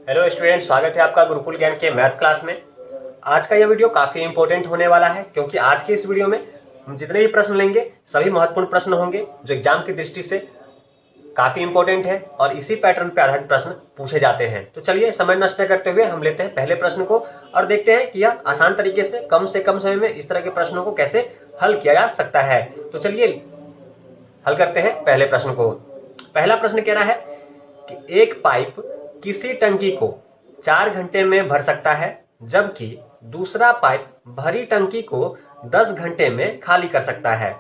Hello student, स्वागत है आपका गुरुकुल ज्ञान के मैथ क्लास में। आज का यह वीडियो काफी इंपॉर्टेंट होने वाला है क्योंकि आज के इस वीडियो में हम जितने भी प्रश्न लेंगे सभी महत्वपूर्ण प्रश्न होंगे जो एग्जाम की दृष्टि से काफी इंपॉर्टेंट है और इसी पैटर्न पर आधारित प्रश्न पूछे जाते हैं। तो चलिए समय नष्ट न करते हुए हम लेते हैं पहले प्रश्न को और देखते हैं कि यह आसान तरीके से कम समय में इस तरह के प्रश्नों को कैसे हल किया जा सकता है। तो चलिए हल करते हैं पहले प्रश्न को। पहला प्रश्न कह रहा है कि एक पाइप किसी टंकी को 4 घंटे में भर सकता है जबकि दूसरा पाइप भरी टंकी को 10 घंटे में खाली कर सकता है।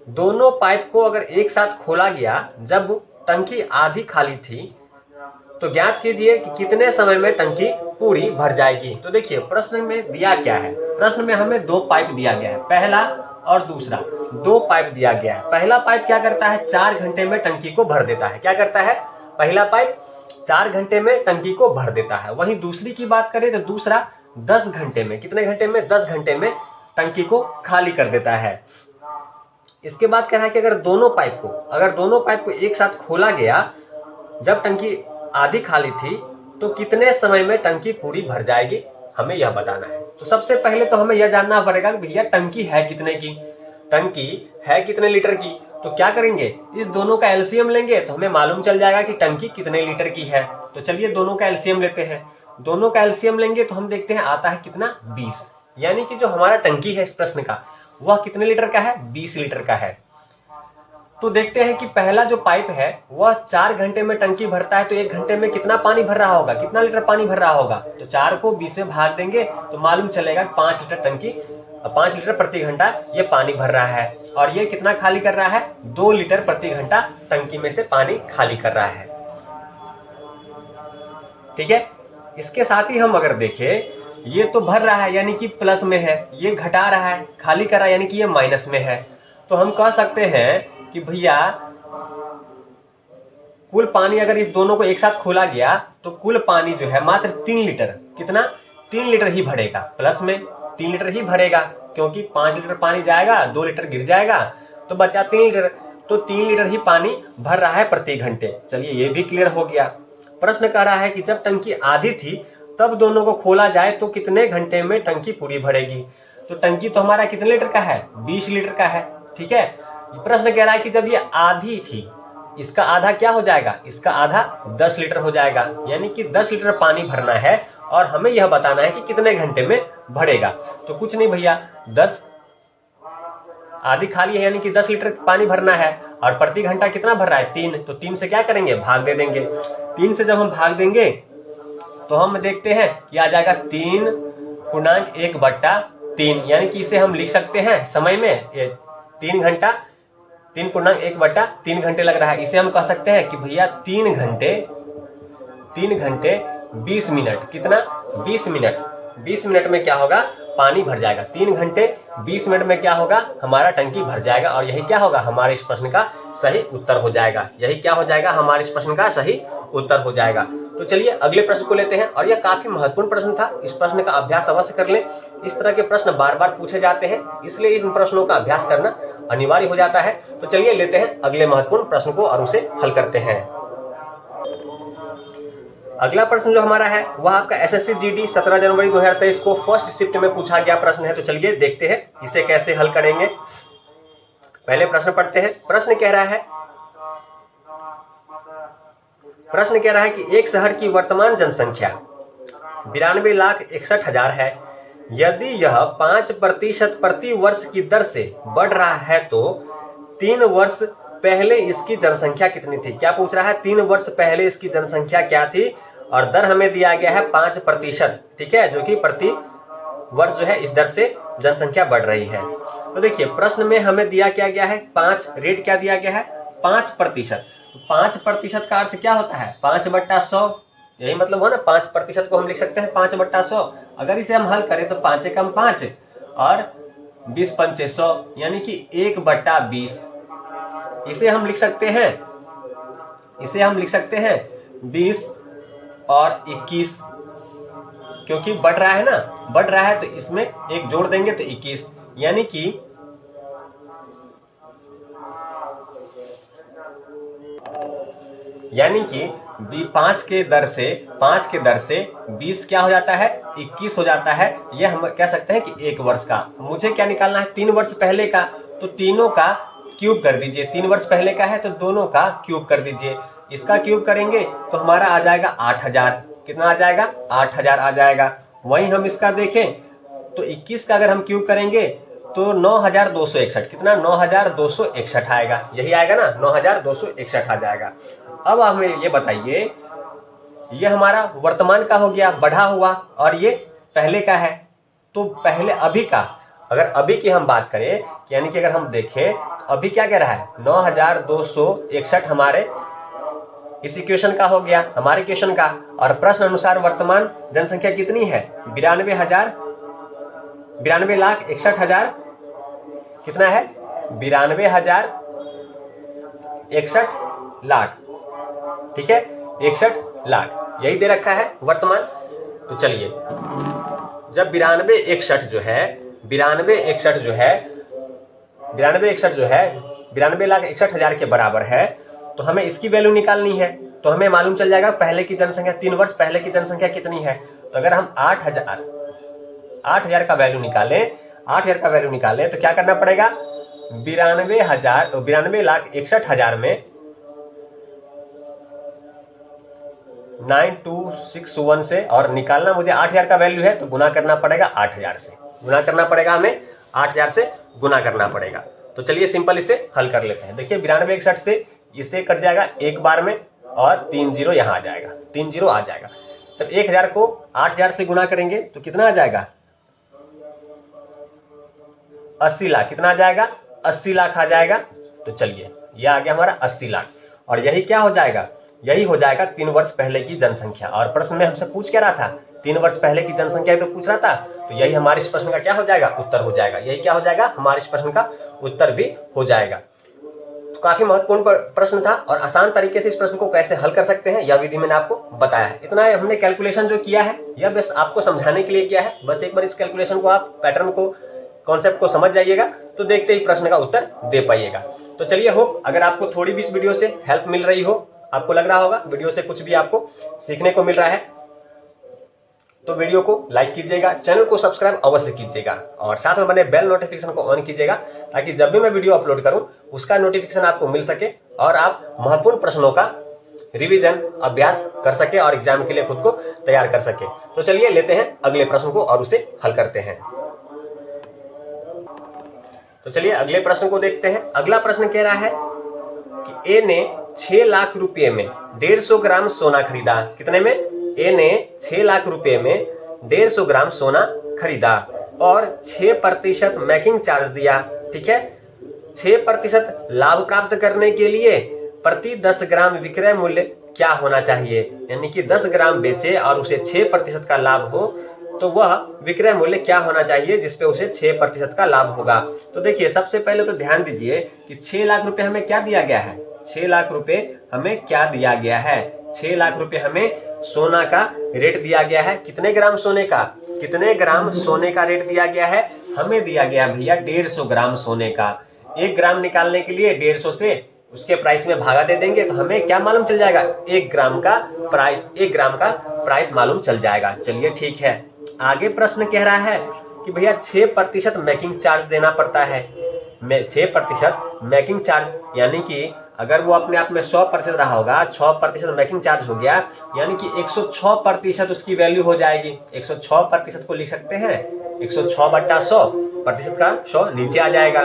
दोनों पाइप को अगर एक साथ खोला गया जब टंकी आधी खाली थी तो ज्ञात कीजिए कि कितने समय में टंकी पूरी भर जाएगी। तो देखिए प्रश्न में दिया क्या है। प्रश्न में हमें दो पाइप दिया गया है, पहला और दूसरा, दो पाइप दिया गया है। पहला पाइप क्या करता है, 4 घंटे में टंकी को भर देता है। क्या करता है, पहला पाइप 4 घंटे में टंकी को भर देता है। वहीं दूसरी की बात करें तो दूसरा 10 घंटे में, कितने घंटे में, 10 घंटे में टंकी को खाली कर देता है। इसके बाद कह रहा है कि अगर दोनों पाइप को एक साथ खोला गया जब टंकी आधी खाली थी तो कितने समय में टंकी पूरी भर जाएगी, हमें यह बताना है। तो सबसे पहले तो हमें यह जानना पड़ेगा कि भैया टंकी है कितने की, टंकी है कितने लीटर की। तो क्या करेंगे, इस दोनों का एलसीएम लेंगे तो हमें मालूम चल जाएगा कि टंकी कितने लीटर की है। तो चलिए दोनों का एलसीएम लेते हैं। दोनों का एलसीएम लेंगे तो हम देखते हैं आता है कितना, 20। यानी कि जो हमारा टंकी है इस प्रश्न का वह कितने लीटर का है, 20 लीटर का है। तो देखते हैं कि पहला जो पाइप है वह 4 घंटे में टंकी भरता है तो 1 घंटे में कितना पानी भर रहा होगा, कितना लीटर पानी भर रहा होगा। तो 4 को 20 में भाग देंगे तो मालूम चलेगा 5 लीटर टंकी, 5 लीटर प्रति घंटा ये पानी भर रहा है। और ये कितना खाली कर रहा है, 2 लीटर प्रति घंटा टंकी में से पानी खाली कर रहा है। ठीक है, इसके साथ ही हम अगर देखें ये तो भर रहा है यानी कि प्लस में है, ये घटा रहा है, खाली कर रहा है यानी कि ये माइनस में है। तो हम कह सकते हैं कि भैया कुल पानी अगर इस दोनों को एक साथ खोला गया तो कुल पानी जो है मात्र 3 लीटर, कितना, 3 लीटर ही भरेगा, प्लस में 3 लीटर ही भरेगा क्योंकि 5 लीटर पानी जाएगा, 2 लीटर गिर जाएगा तो बचा 3 लीटर। तो 3 लीटर ही पानी भर रहा है प्रति घंटे। चलिए ये भी क्लियर हो गया। प्रश्न कह रहा है कि जब टंकी आधी थी तब दोनों को खोला जाए तो कितने घंटे में टंकी पूरी भरेगी। तो टंकी तो हमारा कितने लीटर का है, 20 लीटर का है। ठीक है, प्रश्न कह रहा है कि जब ये आधी थी, इसका आधा क्या हो जाएगा, इसका आधा 10 लीटर हो जाएगा। यानी कि 10 लीटर पानी भरना है और हमें यह बताना है कि कितने घंटे में भरेगा। तो कुछ नहीं भैया, 10 आधी खाली है यानी कि 10 लीटर पानी भरना है और प्रति घंटा कितना भर रहा है, 3। तो 3 से क्या करेंगे, भाग दे देंगे। 3 से जब हम भाग देंगे तो हम देखते हैं कि आ जाएगा 3/1/3। यानी कि इसे हम लिख सकते हैं समय में 3 घंटा, 3/1/3 घंटे लग रहा है। इसे हम कह सकते हैं कि भैया 3 घंटे 20 मिनट, कितना, 20 मिनट। 20 मिनट में क्या होगा, पानी भर जाएगा। 3 घंटे 20 मिनट में क्या होगा, हमारा टंकी भर जाएगा और यही क्या होगा, हमारे इस प्रश्न का सही उत्तर हो जाएगा। यही क्या हो जाएगा, हमारे इस प्रश्न का सही उत्तर हो जाएगा। तो चलिए अगले प्रश्न को लेते हैं और यह काफी महत्वपूर्ण प्रश्न था। इस प्रश्न का अभ्यास अवश्य कर लें। इस तरह के प्रश्न बार बार पूछे जाते हैं इसलिए इन प्रश्नों का अभ्यास करना अनिवार्य हो जाता है। तो चलिए लेते हैं अगले महत्वपूर्ण प्रश्न को और उसे हल करते हैं। अगला प्रश्न जो हमारा है वह आपका एसएससी जीडी 17 जनवरी 2023 को फर्स्ट शिफ्ट में पूछा गया प्रश्न है। तो चलिए देखते हैं इसे कैसे हल करेंगे। पहले प्रश्न पढ़ते हैं। प्रश्न कह रहा है कि एक शहर की वर्तमान जनसंख्या 92,61,000 है। यदि यह 5% प्रति वर्ष की दर से बढ़ रहा है तो 3 वर्ष पहले इसकी जनसंख्या कितनी थी। क्या पूछ रहा है, 3 वर्ष पहले इसकी जनसंख्या क्या थी और दर हमें दिया गया है 5%। ठीक है, जो कि प्रति वर्ष जो है इस दर से जनसंख्या बढ़ रही है। तो देखिए प्रश्न में हमें दिया क्या गया है, 5, रेट क्या दिया गया है, 5%। 5% का अर्थ क्या होता है, 5/100। यही मतलब हो ना, 5% को हम लिख सकते हैं 5/100। अगर इसे हम हल करें तो 5 एकम 5 और 20 पंचे 100 यानी कि 1/20। इसे हम लिख सकते हैं 20 और 21, क्योंकि बढ़ रहा है ना, बढ़ रहा है तो इसमें एक जोड़ देंगे तो 21, यानी कि यानी कि 5 के दर से 20 क्या हो जाता है, 21 हो जाता है। ये हम कह सकते हैं कि 1 वर्ष का। मुझे क्या निकालना है, 3 वर्ष पहले का, तो तीनों का क्यूब कर दीजिए। 3 वर्ष पहले का है तो दोनों का क्यूब कर दीजिए। इसका क्यूब करेंगे तो हमारा आ जाएगा 8000। कितना आ जाएगा, 8000 आ जाएगा। वहीं हम इसका देखें तो 21 का अगर हम क्यूब करेंगे तो 9261, कितना, 9261 आएगा। यही आएगा ना, 9261 आ जाएगा। अब हमें ये बताइए, ये हमारा वर्तमान का हो गया बढ़ा हुआ, और ये पहले का है। तो पहले अभी का, अगर अभी की हम बात करें, यानी कि अगर हम देखें तो अभी क्या कह रहा है, 9261 हमारे इस इक्वेशन का हो गया, हमारे इक्वेशन का। और प्रश्न अनुसार वर्तमान जनसंख्या कितनी है, 92,61,000 कितना है, 92,061 लाख। ठीक है, 61 लाख यही दे रखा है वर्तमान। तो चलिए, जब 92,61 जो है 92,61,000 के बराबर है, तो हमें इसकी वैल्यू निकालनी है। तो हमें मालूम चल जाएगा पहले की जनसंख्या, 3 वर्ष पहले की जनसंख्या कितनी है। तो अगर हम 8,000 का वैल्यू निकालें तो क्या करना पड़ेगा, 92,61,000 में 9261 से, और निकालना मुझे 8,000 का वैल्यू है तो गुना करना पड़ेगा 8,000 से, हमें 8,000 से गुना करना पड़ेगा। तो चलिए सिंपल इसे हल कर लेते हैं। देखिए 92,61 से इसे कट जाएगा एक बार में, और 3 जीरो यहाँ आ जाएगा, 3 जीरो आ जाएगा। जब 1000 को 8,000 से गुना करेंगे तो कितना आ जाएगा, 80 लाख। कितना आ जाएगा, 80 लाख आ जाएगा। तो चलिए, यह आ गया हमारा 80 लाख। और यही क्या हो जाएगा, यही हो जाएगा 3 वर्ष पहले की जनसंख्या। और प्रश्न में हमसे पूछ क्या रहा था, 3 वर्ष पहले की जनसंख्या तो पूछ रहा था। तो यही हमारे इस प्रश्न का क्या हो जाएगा, उत्तर हो जाएगा। यही क्या हो जाएगा, हमारे इस प्रश्न का उत्तर भी हो जाएगा। तो काफी महत्वपूर्ण प्रश्न था, और आसान तरीके से इस प्रश्न को कैसे हल कर सकते हैं यह विधि मैंने आपको बताया है। इतना हमने कैलकुलेशन जो किया है यह बस आपको समझाने के लिए किया है। बस एक बार इस कैलकुलेशन को आप पैटर्न को, कॉन्सेप्ट को समझ जाइएगा तो देखते ही प्रश्न का उत्तर दे पाइएगा। तो चलिए, होप अगर आपको थोड़ी भी इस वीडियो से हेल्प मिल रही हो, आपको लग रहा होगा वीडियो से कुछ भी आपको सीखने को मिल रहा है, तो वीडियो को लाइक कीजिएगा, चैनल को सब्सक्राइब अवश्य कीजिएगा, और साथ में बने बेल नोटिफिकेशन को ऑन कीजिएगा, ताकि जब भी मैं वीडियो अपलोड करूं उसका नोटिफिकेशन आपको मिल सके और आप महत्वपूर्ण प्रश्नों का रिवीजन, अभ्यास कर सके और एग्जाम के लिए खुद को तैयार कर सके। तो चलिए लेते हैं अगले प्रश्न को और उसे हल करते हैं। तो चलिए अगले प्रश्न को देखते हैं। अगला प्रश्न कह रहा है कि ए ने 6 लाख रुपए में 150 ग्राम सोना खरीदा। कितने में, ए ने 6 लाख रुपए में 150 ग्राम सोना खरीदा और 6% मेकिंग चार्ज दिया। ठीक है, 6% लाभ प्राप्त करने के लिए प्रति 10 ग्राम विक्रय मूल्य क्या होना चाहिए। यानी कि 10 ग्राम बेचे और उसे 6% का लाभ हो, तो वह विक्रय मूल्य क्या होना चाहिए जिसपे उसे 6% का लाभ होगा। तो देखिए, सबसे पहले तो ध्यान दीजिए कि 6 लाख रुपए हमें क्या दिया गया है, 6 लाख रुपए हमें क्या दिया गया है, 6 लाख रुपए हमें सोना का रेट दिया गया है। कितने ग्राम सोने का, कितने ग्राम सोने का रेट दिया गया है, हमें दिया गया भैया 150 ग्राम सोने का। 1 ग्राम निकालने के लिए 150 से उसके प्राइस में भागा दे देंगे तो हमें क्या मालूम चल जाएगा, 1 ग्राम का प्राइस मालूम चल जाएगा। चलिए ठीक है, आगे प्रश्न कह रहा है कि भैया 6% मेकिंग चार्ज देना पड़ता है। 6% मेकिंग चार्ज, यानी कि अगर वो अपने आप में 100% रहा होगा, 6% मेकिंग चार्ज हो गया, यानी कि 106% उसकी वैल्यू हो जाएगी। 106% को लिख सकते हैं 106/100, प्रतिशत का 100 नीचे आ जाएगा।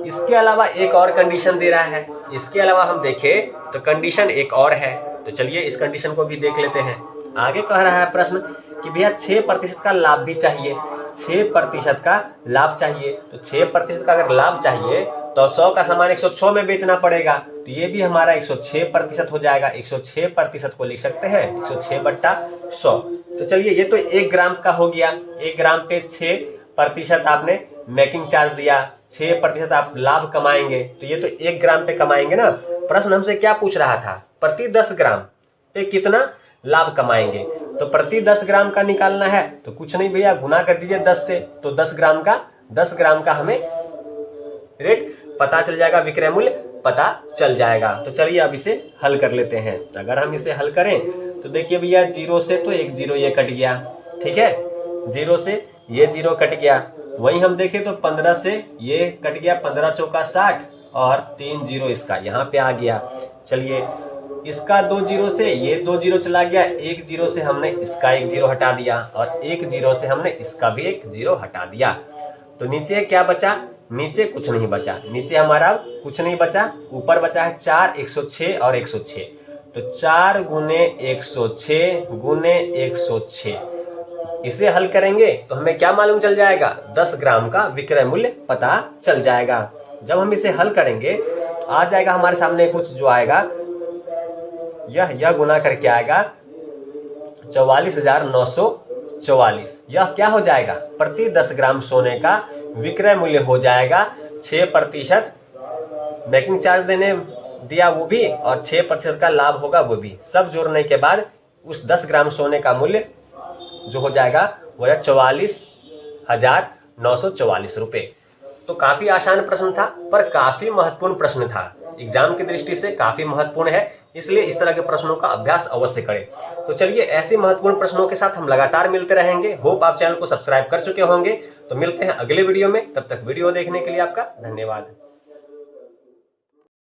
इसके अलावा एक और कंडीशन दे रहा है। इसके अलावा हम देखें तो कंडीशन एक और है। तो चलिए इस कंडीशन को भी देख लेते हैं। आगे कह रहा है प्रश्न कि भैया 6% का लाभ भी चाहिए, 6% का लाभ चाहिए। तो 6% का अगर लाभ चाहिए तो 100 का सामान 106 में बेचना पड़ेगा, तो ये भी हमारा 106% हो जाएगा। 106% को लिख सकते हैं 106/100। तो चलिए, ये तो 1 ग्राम का हो गया। 1 ग्राम पे 6% आपने मेकिंग चार्ज दिया, 6% आप लाभ कमाएंगे, तो ये तो 1 ग्राम पे कमाएंगे ना। प्रश्न हमसे क्या पूछ रहा था, प्रति 10 ग्राम पे कितना लाभ कमाएंगे। तो प्रति 10 ग्राम का निकालना है तो कुछ नहीं भैया, गुना कर दीजिए 10 से, तो 10 ग्राम का हमें रेट पता चल जाएगा, विक्रय मूल्य पता चल जाएगा। तो चलिए अब इसे हल कर लेते हैं। अगर हम इसे हल करें तो देखिए भैया 0 से तो एक 0 ये कट गया, ठीक है, 0 से ये 0 कट गया। वहीं हम देखें तो 15 से ये कट गया, 15 चौका 60 और 3 0 इसका यहाँ पे आ गया। चलिए इसका 2 0 से ये 2 0 चला गया, 1 0 से हमने इसका 1 0 हटा दिया और 1 0 से हमने इसका भी 1 0 हटा दिया। तो नीचे क्या बचा? नीचे कुछ नहीं बचा, नीचे हमारा कुछ नहीं बचा, ऊपर बचा है 4, 106 और 106। तो 4 गुने 106 गुने 106, इसे हल करेंगे तो हमें क्या मालूम चल जाएगा? 10 ग्राम का विक्रय मूल्य पता चल जाएगा। जब हम इसे हल करेंगे तो आ जाएगा हमारे सामने कुछ जो आएगा, यह गुना करके आएगा 44,944। यह क्या हो जाएगा? प्रति 10 ग्राम सोने का विक्रय मूल्य हो जाएगा 6% मेकिंग चार्ज देने दिया वो भी, और 6% का लाभ होगा वो भी। सब जोड़ने के बाद उस 10 ग्राम सोने का मूल्य जो हो जाएगा वो है 44,944 रुपए। तो काफी आसान प्रश्न था, पर काफी महत्वपूर्ण प्रश्न था, एग्जाम की दृष्टि से काफी महत्वपूर्ण है, इसलिए इस तरह के प्रश्नों का अभ्यास अवश्य करें। तो चलिए ऐसे महत्वपूर्ण प्रश्नों के साथ हम लगातार मिलते रहेंगे। होप आप चैनल को सब्सक्राइब कर चुके होंगे। तो मिलते हैं अगले वीडियो में, तब तक वीडियो देखने के लिए आपका धन्यवाद।